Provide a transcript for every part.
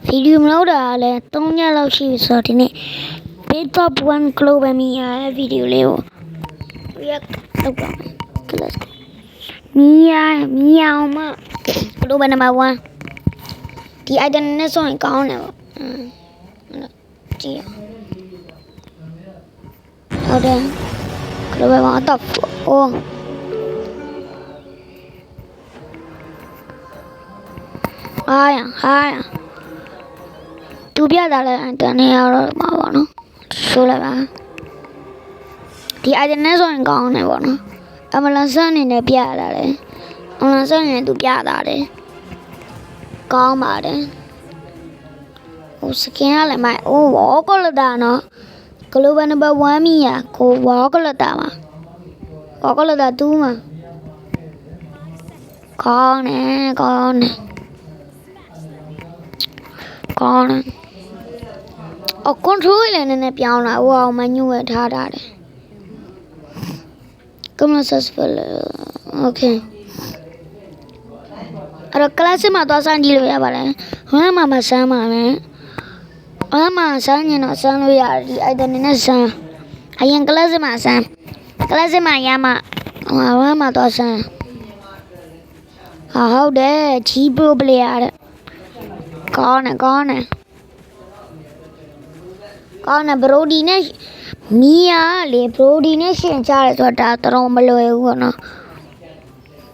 ဗီဒီယိုမလုပ်တာလည်း3ရက်လောက်ရှိပြီဆိုတော့ဒီနေ့ Big Top 1 Global Mia ရဲ့ဗီဒီယိုလေးကို react လုပ်ပါမယ် Let's go Mia အောင်မ Global number 1ဒီ item နဲ့ဆိုရင်ကောင်းတယ်ပေါ့ကြည့်ဟုတ်တယ် Global 1 top ဟာသူပြတာလည်းတန်နေရတော့မှာပေါ့နော်ဆိုလိုက်ပါဒီ item နဲ့ဆိုရင်ကောင်းတယ်ပေါ့နော်အမလန်ဆန်အနေနဲ့ပြရတာလေအမလန်ဆန်အနေနဲ့သူပြတာတယ်ကောင်းပါတယ်ဟိုစကင်ကလည်းမိုက်ဝါကလတာနော် Global number 1 Mia ကိုဝါကလတာမှာဝါကလတာ2မှာကောင်းတယ်control လည်းနည်းနည်းပြောင်းလာဟိုအောင်မညွှဲထားတာတယ် Come successful okay အဲ့တော့ class မှာသွားစမ်းကြည့်လို့ရပါတယ်ဟိုမှာစမ်းပါမယ်အဲ့မှာစမ်းရင်တော့စမ်းလို့ရတယ်ဒီ item နဲ့စမ်းအရင် class မှာစမ်း class မှာရမှာဟိုမှာသွားစမ်းဟုတ်တယ် G Pro player တဲ့ကောင်းတယ် Brody နဲ့ Mia လေ Brody နဲ့ရှင်ကြတယ်ဆိုတာတော်မလွယ်ဘူးပေါ့နော်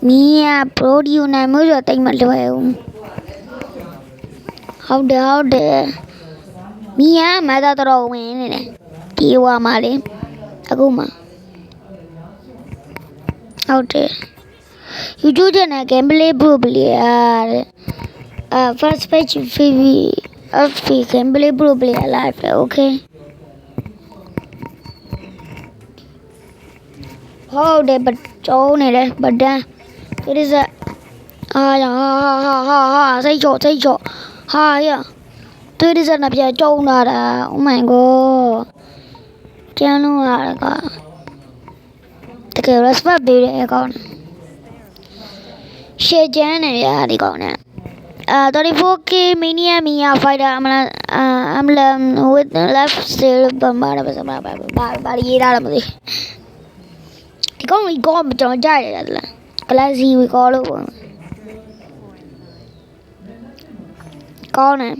Mia Brody နဲ့မျိုးဆိုတိတ်မလွယ်ဘူးဟုတ်တယ် Mia မသာတော်ဝင်နေတယ်ဒီဝါမှာလေအခုမှဟုတ်တယ် YouTube channel gameplay pro player first page FP gameplay pro player live okay ဟုတ်တယ်ကျုံးနေတယ်ဗဒန်းဒီစက်ဟာစိတ်ချောဟာရဒီစက်နဲ့ပြကျုံးလာတာ oh my god ကျန်လို့ရတာကတကယ် respect ပေးတယ်အကောင်းရှေ့ကျန်းနေရဒီကောင်းနဲ့34k Mania Mia fighter I'm with left still ဘာရေးတာလဲမသိဒီကောင်ကြီးကောမကြောင်ကြရတယ်လား Galaxy ဝီကောလို့ပေါ့ကောင်းတယ်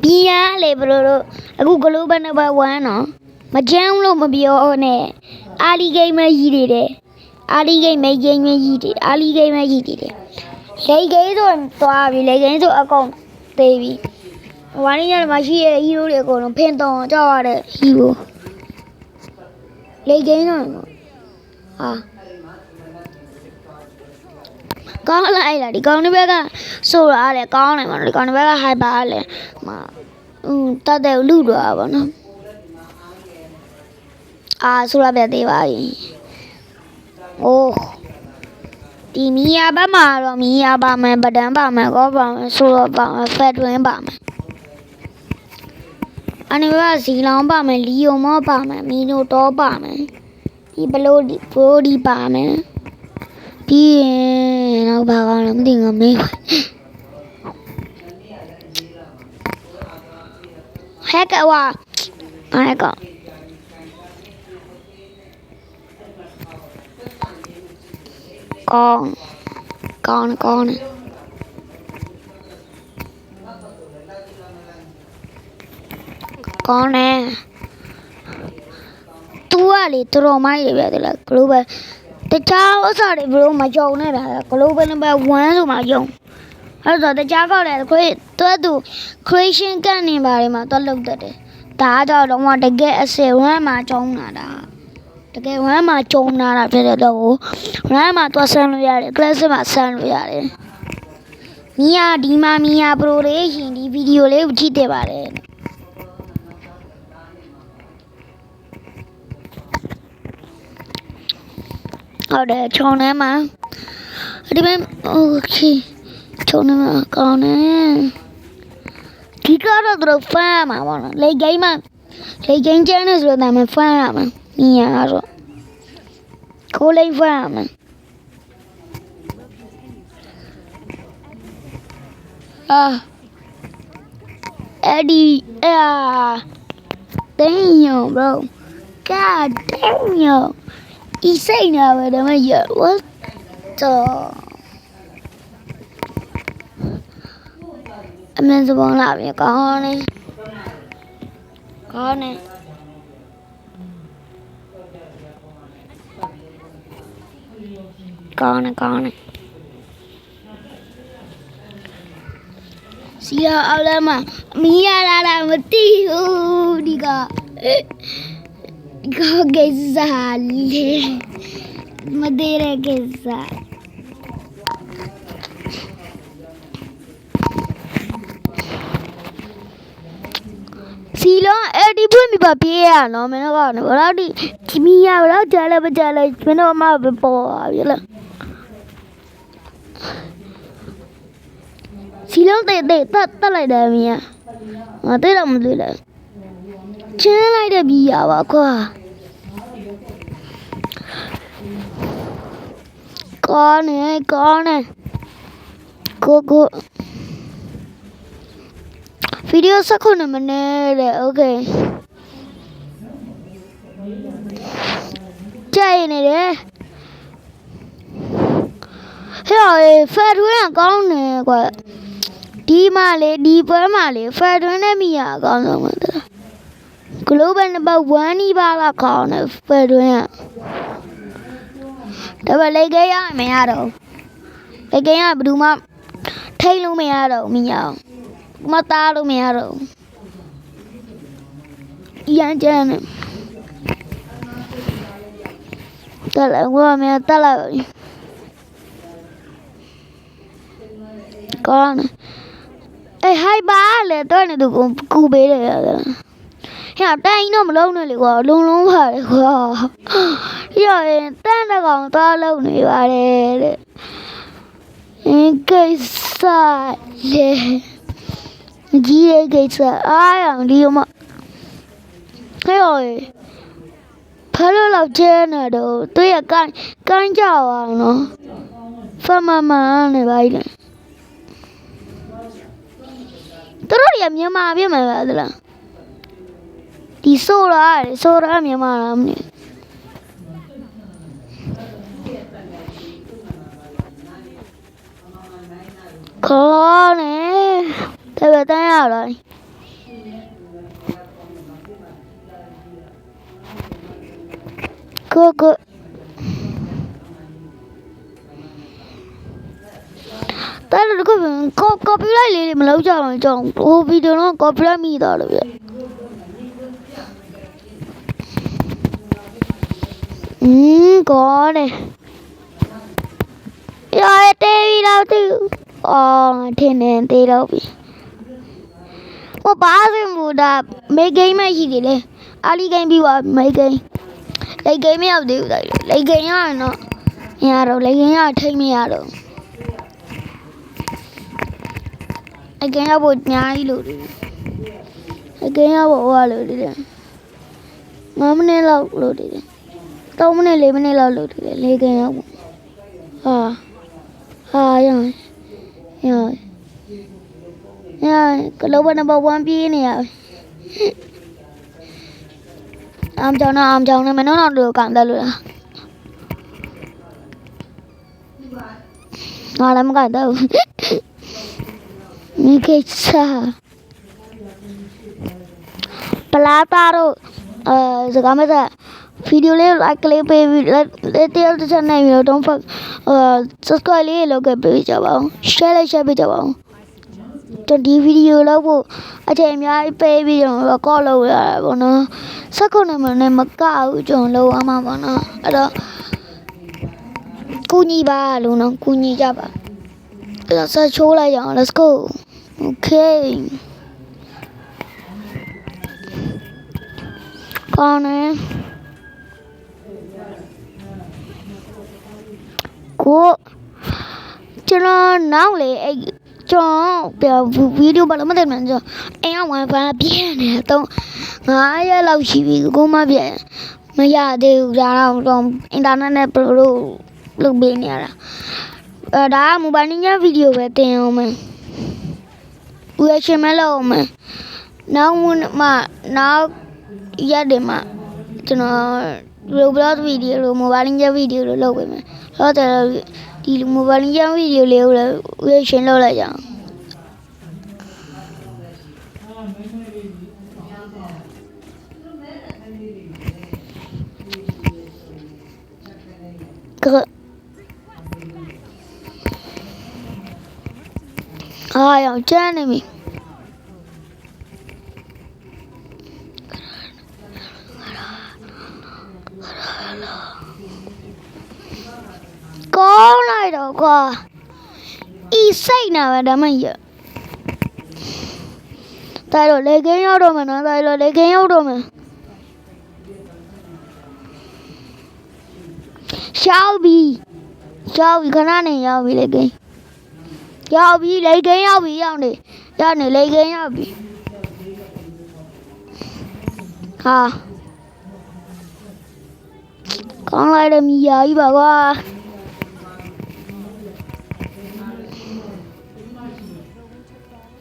ပြားလေဘလို့အခု Global number 1နော်မကြမ်းလို့မပြောနဲ့အာလီဂိမ်းမကြီးတွေတယ်အာလီဂိမ်းမကြီးတွေလေဂိမ်းဆိုသွားပြီလေဂိမ်းဆိုအကုန်သေးပြီဝိုင်းရမှာရှိရဲ့ဟီးရိုးတွေအကုန်လုံးဖင်တောင်ကြောက်ရတဲ့ဟီးရိုးလေဂိမ်းတော့ဟာကောင်းလိုက်လားဒီကောင်ဒီဘက်ကဆိုရလဲကောင်းတယ်မနော်ဒီကောင်ဒီဘက်ကဟိုက်ပါလဲတတ်တယ်လူတော့ပါနော်ဆိုရပြသေးပါပြီဒီ Mia ဘက်မှာတော့ Mia ပါမယ်ပဒန်းပါမယ်ကောပါမယ်ဆိုတော့ပါမယ်ဖက်တွင်းပါမယ်အနေကဇီလောင်ပါမယ်လီယိုမောပါမယ်မီနိုတော့ပါမယ်ဒီဘလိုဒီပါမယ်ပြီးရင်တော့ဘာကောင်းလဲမသိငါမေးဟဲ့ကွာအဲ့ကောကောင်းတယ်သူကလေတော်မိုက်ရပြတယ်လား Global တခြားဥစ္စာတွေဘလို့မကြုံနဲ့တာ Global number 1ဆိုမှယုံအဲ့တော့တခြားကောက်တယ်သူ creation ကနေပါတယ်မှာတော့လုပ်တတ်တယ်ဒါကတော့တကယ်အစဝမ်းမှာကျုံလာတာတကယ်ဝမ်းမှာကျုံလာတာဖြစ်တဲ့တော့ဝမ်းမှာသွားဆန်းလို့ရတယ် class မှာဆန်းလို့ရတယ် Mia ဒီမှာ Mia Pro လေးရှင်ဒီဗီဒီယိုလေးကိုကြည့်တယ်ပါတယ်ဟုတ်တယ်ချုံထဲမှာဒီမဲ့ okay ချုံထဲမှာကောင်းတယ်ဒီကတော့တော့ဖမ်းမှာပေါ့နော်လေဂိမ်းကျန်းနေဆိုတော့မှဖမ်းရမှာMiaကတော့ကိုလေးဖမ်းရမှာ Eddie damn bro god damn yo he say now but I'm like what the I'm in the one up you con này con này xí ao lên mà mía ra một tí đi cả có cái giả liền mà đây là cái giả xí lo đi buôn mi bà bia nó mới nó còn nó đó đi chỉ mía đó trả lời mới nó mà bị bỏ vậy là xí lông tệ ta lại đây mía mà tới làm gì đấy chứ lại đây bia bà qua con này cô video sắp không nè mình nè ok chơi này đấy rồi phát đuôi là con này quả đi mà với mà lấy phát đuôi này mi à con rồi mà global ba wani ba là con này phát đuôi à đó là lấy cái á mày à đâu lấy cái á đủ mà thấy luôn mày à đâu mình nhớ mà ta đâu mày à đâu yên chân này ta lại qua mẹ ta lại con ê hai ba lệ tôi này được cu bé này hẹp đây nó mà lâu nữa lại qua luôn phải qua rồi ta đã còn to lâu nữa vào đây cái sao lệ gì đấy cái sao ai làm đi mà thế rồi phải là trên này đâu tôi là can chào à nó pha mà này vậy này tôi nói làm như mà biết mày vậy là đi sâu ra mày mà làm này có nè thế bây giờ nào rồi cô ta là có copyright liền mà lâu cho mà chọn video nó copyright mi đó được có này rồi tê đâu chứ thế nên tê đâu bị một ba xem một đạp mấy game này gì đấy ali game bị vào mấy game lấy game nào đều đấy lấy game nào nó nhà rồi lấy game nào thấy nhà rồi lấy game nào bột nhà đi luôn lấy game nào bỏ vào luôn đi mà mình nên làm luôn đi tao mình nên làm luôn đi lấy game nào rồi kalau bạn bảo quan pi này am chồng này mà nó được cảm ta luôn nó làm cái đâu như cái sao plata rồi giờ cái mấy giờ video lên like lên page lên tiêu cho channel này don't forget subscribe lên like page cho bạn share page cho bạn cho đi video đó bộ anh chị em nhớ page video và có lâu rồi bọn nó sắc con này mà cao cho lâu mà bọn nó ở đó cô nhi ba luôn nó cô nhi cho bạn giờ sẽ show lại rồi let's go ok con này cô cho nó náo lại cho video bạn mất tiền rồi em ngoài và biết nè tôi ngái lâu chỉ vì cô mà biết mà giờ đều ra rồi em đang nói pro lúc bên này là đã một bạn nhớ video về tiền mà reaction မလုပ်အောင်မယ်နောက်ရတယ်မှာကျွန်တော် Roblox video လို့ Mobile Legends video လို့လုပ်ပေးမယ်ဟုတ်တယ်ဒီ Mobile Legends video လေးကိုလည်း reaction လုပ်လိုက်ကြအောင်ရောင်ကျန်းနေပြီကောင်းလိုက်တော့ကွာဤစိတ်နာပဲဒါမှရတိုင်တော့လေကင်းရောက်တော့မယ်နော်တိုင်တော့လေကင်းရောက်တော့မယ်ရှောက်ပြီခဏနေရောက်ပြီလေကင်းရောက်ပြီလေကင်းရောက်ပြီရောက်နေလေကင်းရောက်ပြီဟာကောင်းလိုက်တယ်မြည်ကြီးပါကွာ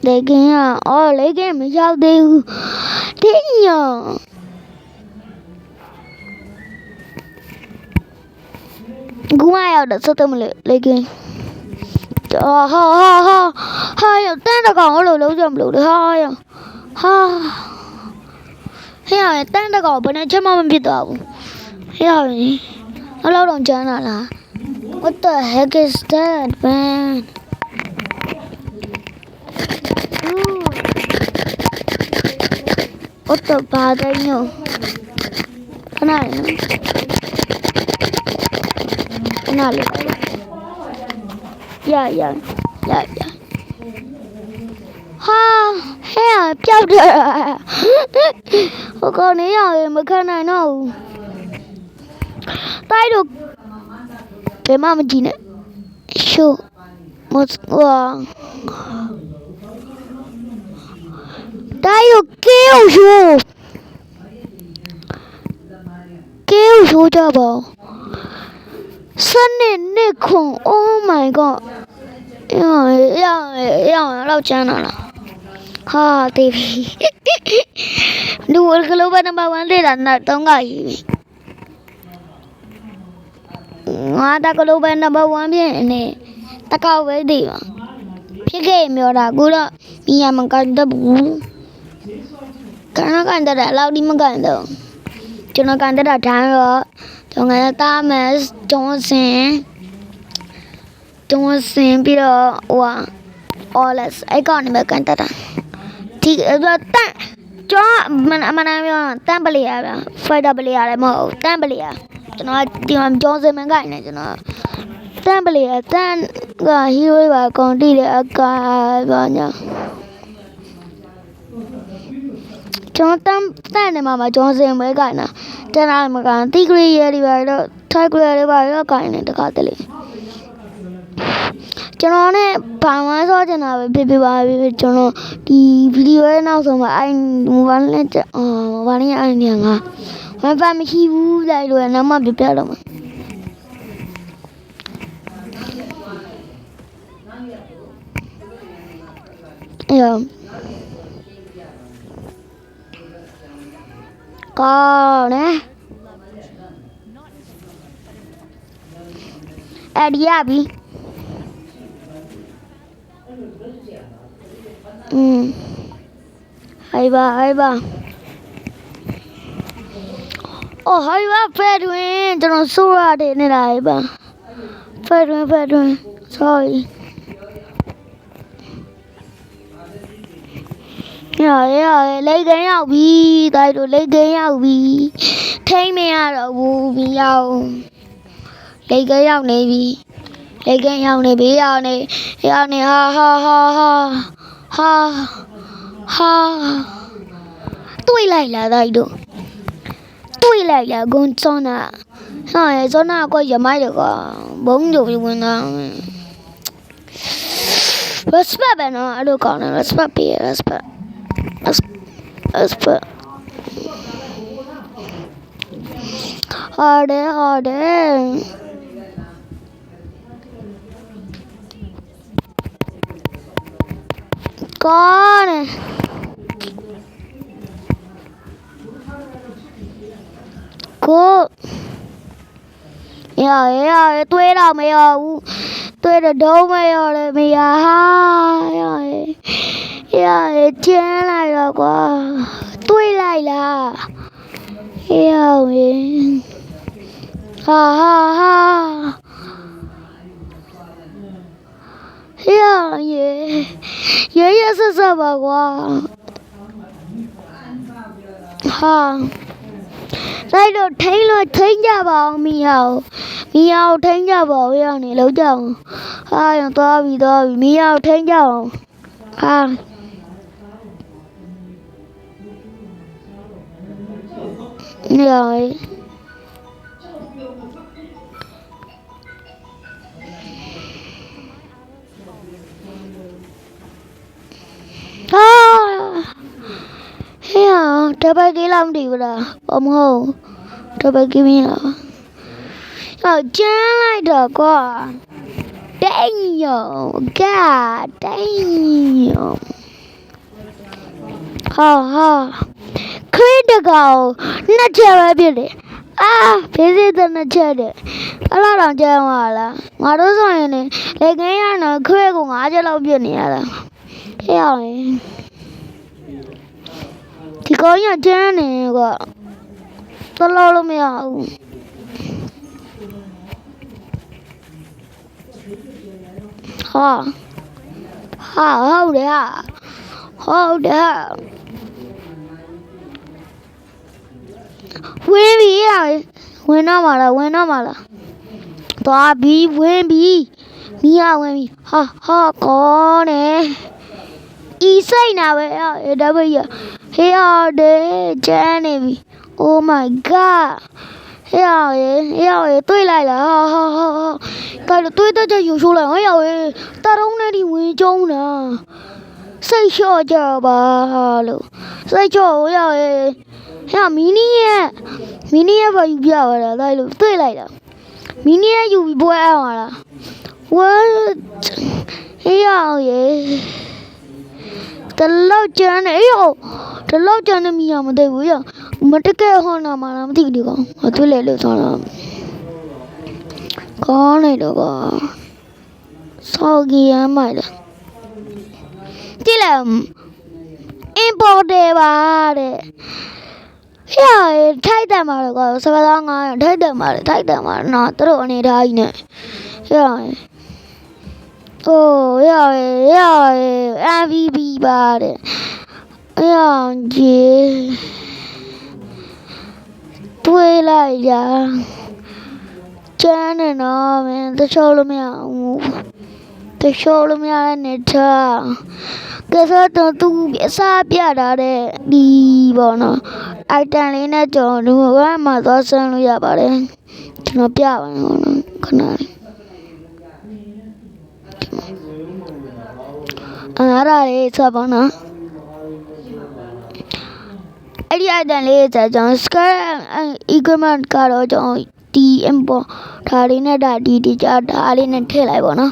လေကင်းလေကင်းမရောက်သေးဘူးတင်းညောကူမရောက်တော့စက်တမလေကင်းဟာရတန်းတကောင်လို့လုံးကြမလို့ဟာရဟာဟဲ့ရတန်းတကောင်ဘယ်နဲ့ချက်မှမဖြစ်သွားဘူးဟဲ့ရအလောက်တော့ကျန်းလာလား What the heck is that man What the bother you ခဏလေးရဟာဟဲ့ပျောက်တယ်ဟိုကောင်နေရမခံနိုင်တော့ဘူးတိုက်တော့ဘယ်မှမကြည့်နဲ့ရှိုးမတ်ဝါတိုက်တော့ကေးရှိုးကြပါစနေခွန် Oh my god ရတော့ကျန်းလာလားဟာတေးပြီလူဝကလောဘနံပါတ်1လေးလာတော့ငါကြီးငါတကလောဘနံပါတ်1ဖြစ်နေတကောက်ပဲတည်ပါဖြစ်ခဲ့မြော်တာကိုတော့မိရမကန်တဘူးကန်တဲ့လောက်ဒီမကန်တော့ကျွန်တော်ကန်တဲ့တန်းတော့ကျွန်တော်တာမတ်ကျောင်းစင်ပြီးတော့Oles အဲ့ကောင်နေမကန်တာဒီတော့တန်ကျောင်းမနာပြောတန်ပလီရဗျာ fighter ပလီရတယ်မဟုတ်တန်ပလီရကျွန်တော်ဒီမှာကျောင်းစင်မန်ကန်နေကျွန်တော်တန်ပလီရတန်က hero ပါကောင်တီးတယ်အကာပါညာကျွန်တော်တန်နေမှာကျောင်းစင်ပဲကန်တာတန်လာမကန်တီဂရီရတွေပါတော့ထိုက်ဂရီရတွေပါတော့ကန်နေတကားတလေကျွန်တော်နဲ့ဘာမှဆောချင်တာပဲဖြစ်ပါပြီကျွန်တော်ဒီဗီဒီယိုရဲ့နောက်ဆုံးမှာMobile Legends Mobile Legendsအဲ့နေငါမဖမ်းမရှိဘူးလိုက်လို့နောက်မှပြတော့မှာကောင်းねအဲ့ဒီရပြီဟိုင်ပါအော်ဟိုင်ပါဖဲတွင်ကျွန်တော်ဆိုးရတယ်နေတာဟိုင်ပါဖဲတွင် sorry ရလေကင်းရောက်ပြီတိုက်တို့လေကင်းရောက်ပြီထိမ့်မရတော့ဘူးမရောက်လေကင်းရောက်နေပြီရောက်နေဟာတွေ့လိုက်လားတိုက်တို့ကွန်စောနာဟာစောနာကိုရမိုက်တယ်ကွာဘုံကြိုပြီးဝင်တာ respect ပဲနော်အဲ့လိုကောင်းတယ် respect ပေး respect ဟာတယ် ကောနဲ့ကိုရတွေးတော့မရဘူးတွေးတော့မရတယ်မရဟာရကျန်းလိုက်တော့ကွာတွေးလိုက်လားရဝင်ဟာရဆက်ပါကွာဟာလိုက်တော့ထိန်းကြပါအောင်မီယာကိုထိန်းကြပါဦးရနေလောက်ကြအောင်ဟာရသွားပြီမီယာကိုထိန်းကြအောင်ဟာနေရတပတ်ကြီးလောက်မတည်ဘူးလားအမဟုတ်တပတ်ကြီးမရကျန်းလိုက်တော့ကွာတင်းရောဟာခရစ်တကောင်နှစ်ချက်ပဲဖြစ်တယ်ဖေးစေးတဲ့နှစ်ချက်တယ်အဲ့လောက်တော့ကျန်းသွားလားငါတို့ဆိုရင်လေကင်းရတော့ခရစ်ကို9ချက်လောက်ပြစ်နေရတာဟဲ့အောင်ဒီကောင်ရကျန်းနေကွာတော်လို့မရဘူးဟုတ်တယ်ဝင်ပြီဝင်တော့မှာလားသွားပြီးဝင်ပြီမီးဝင်ပြီဟာကောနဲ့ဤစိတ်နာပဲဒါပဲရဟေးရတယ်ကျန်းနေပြီ Oh my god ဟေးတွေ့လိုက်လားကဲတွေ့တော့ယူဆိုးလိုက်တရုံးနဲ့ဒီဝင်ကျုံးတာစိတ်လျှော့ကြပါလို့စိတ်လျှော့မီနီရဲ့ဘာယူပြပါလားလိုက်လို့တွေ့လိုက်တာမီနီရဲ့ယူပြီးပွဲအောင်လား What ဟေးတလောက်ကျန်နေတလောက်ကျန်နေမိရမသိဘူးမတကယ်ဟောနာမလားမသိဘူးကောင်တွေ့လေလို့ဆိုတော့ကောင်းနေတော့ကွာစော်ကြီးရမ်းမိုက်တယ်ကြည့်လိုက် import ပါတဲ့ထိုက်တယ်မှာတော့ကွာစပါးသား9ထိုက်တယ်မှာနော်သူတို့အနေထားကြီးနဲ့MVP ပါတဲ့ကြီးတွေးလိုက်ကြကျန်းနေတော့မင်းတချို့လို့မရဘူးနဲ့ထားကစားတော့သူအစားပြတာတဲ့ဒီပေါ့နော်အိုက်တန်လေးနဲ့ကျွန်တော်ဒီဘက်မှာသွားဆန်းလို့ရပါတယ်ကျွန်တော်ပြပါမယ်ခဏလေးအဲ့ဒါလေးစပါနော်အဲ့ဒီအိုက်တန်လေးကျွန်တော် scar equipment ကတော့ကျွန်တော်ဒီ import ဒါလေးနဲ့ဒါလေးနဲ့ထည့်လိုက်ပါနော်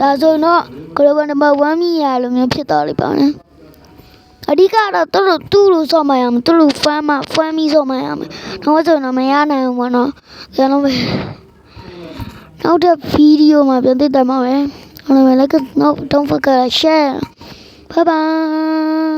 ဒါဆိုတော့ global number 1 မြည်ရလိုမျိုးဖြစ်သွားလိမ့်ပါမယ်အဓိကတော့သူ့လိုဆော့မှရမယ်သူ့လို fan မီဆော့မှရမယ်တော့ဆိုတော့မရနိုင်ဘူးပေါ့နော်ကျွန်တော်ပဲနောက်တဲ့ဗီဒီယိုမှာပြန်တွေ့တယ်မှာပဲ like don't forget to share bye bye